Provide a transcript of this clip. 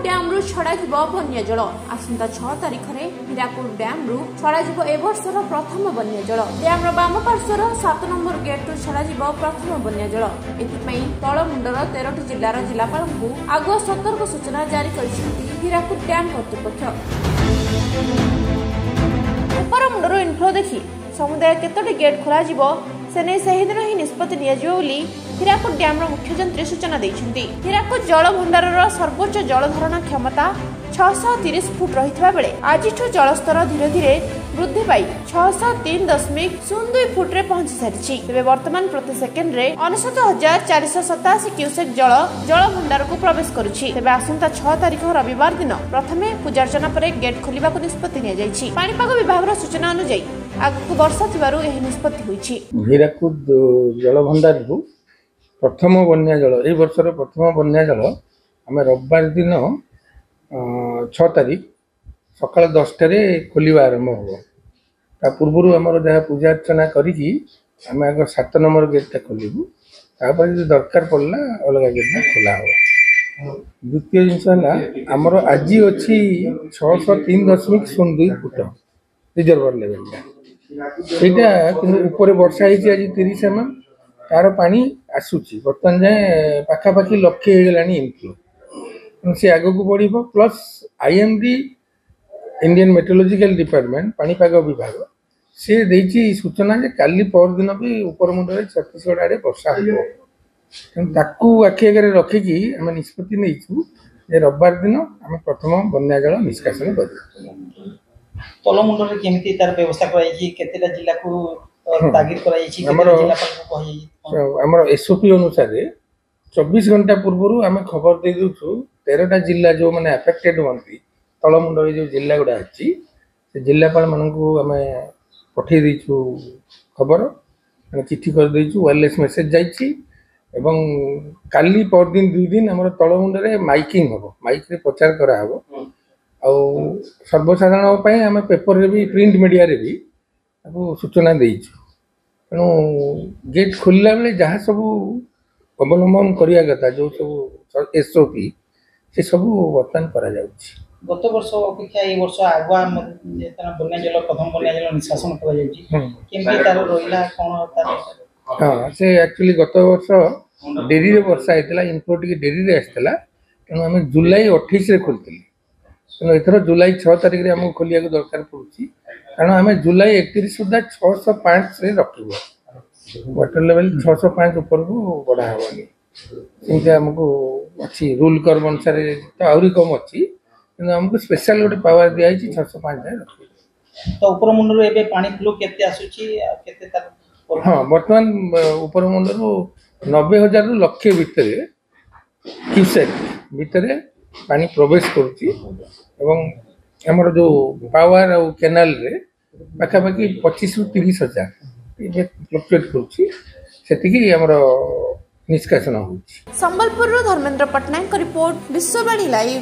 Dam रु छड़ा बन्या जल आसंता 6 तारिख में हीराकुद डैम रु छड़ा ए वर्षर प्रथम बन्या जल। डैम बाम पार्श्वर 7 नंबर गेट रु छड़ा प्रथम बन्या जल। एथिपाई तलमुंडर 13 जिल्लार जिलापाल को आगुआ सतर्क सूचना जारी करिसेंती हीराकुद डैम कर्तृपक्ष। उपरमुंडर इनफ्लो देखि समुदाय केतोटी गेट खोला से नहीं सही दिन ही निष्पत्ति हीराकुद डैम मुख्य जंत्री सूचना देइछन्ति। हीराकुद जल भंडार सर्वोच्च जलधारण क्षमता 630 फुट रही बेले आज जलस्तर धीरे धीरे वृद्धि पाई 603.02 फुट रे पहुंची सारी। तेज वर्तमान प्रति सेकेंड रे 69,487 क्यूसेक जल भंडार को प्रवेश करुछि। तेज आसंता 6 तारिख रविवार दिन प्रथमे पूजार्चना पर गेट खोलिबा को निष्पत्ति निया जायछि। पाणीपाग विभाग सूचना अनुसार आगु वर्षा थिबारु एही निष्पत्ति होइछि। हीराकुद जल भंडार प्रथम बन्या जल ए वर्षर प्रथम बन्या जल आम रविवार दिन 6 तारिख सकाल 10 खोलिबा आरंभ हो। ता पूर्व आमर जहाँ पूजा अर्चना करी आम आग 7 नंबर गेटा खोलू तापर जो दरकार पड़ला अलग गेटा खोला हो। द्वितीय जिनस आमर आज अच्छी 603.02 फुट रिजर्वर लेवल यहाँ ऊपर वर्षा होती आज 30 mm तार पानी आसूची बर्तमान जाए पाखापाखि लक्षे होगा इनफ्लो सी आग को बढ़ प्लस आईएमडी इंडियन मेट्रोलॉजिकल डिपार्टमेंट पाणीपाग विभाग सी देती सूचना जे काली पर दिन भी ऊपर मुंडे छत्तीसगढ़ आड़े वर्षा हो आखि आगे रखिकी आम निष्पत्ति नहीं रविवार दिन आम प्रथम बन्या जल निष्कासन कर तलमुंडे केमिति तार व्यवस्था कराई केतेटा जिल्ला को तागिर कराई हमर हमर एसओपी अनुसार 24 घंटा पूर्व आम खबर दे दउछु 13टा जिल्ला जो माने अफेक्टेड होंती तलमुंडे जो जिल्ला गुडा अछि से जिल्लापाल मानकू आम पठे देछु खबर चिट्ठी कर देछु वायरलेस मेसेज जाइछि एवं काली पर दिन 2 दिन हमर तलमुंडे माइकिंग हो माइक रे प्रचार करा हो आ सर्वसाधारण पई आम पेपर रे भी प्रिंट मीडिया रे भी सूचना देइछु। तेणु गेट खोलला बेले जहाँ सब अवलंबन करिया कथा जो सब एसओपी से सब बर्तमान करा जाउछि। गत वर्ष अपेक्षा ए वर्ष आगुआ बन्या जल प्रथम बन्या जल निष्कासन करा जाउछि केमि तार रोइला कोन तार हां से एक्चुअली गत वर्ष डेरी रे वर्षा हेतला इनफ्लो टिके डेरी रे आस्तला तेणु हम जुलाई 28 रे खोलतिली तेणु एथर जुलाई 6 तारिख रे हम खोलिया को दरकार पड़ुछि कारण आम जुलाई 31 सुधा 605 रे रखू वाटर लेवल 605 ऊपर को बढ़ा हेनी आमको अच्छी रूल कर्व अनुसार तो आहरी कम अच्छी कि आमको स्पेशल गोटे पावर दिखाई 605 रे रखू। तो ऊपर मुंडर एबे पानी फ्लो केते आसुची केते तार हां वर्तमान ऊपर मुंडर 90,000 रु लक्ष्य भितर क्यूसेक भितर पानी प्रवेश करुची एवं हमर जो पावर और कैनाल रे पाखापाखि 25 रु 30,000 फ्लक्चुएट करुची सेतिकी हमर निष्कासन होउची। Sambalpur Dharmendra Patnaik report Vishwavani live.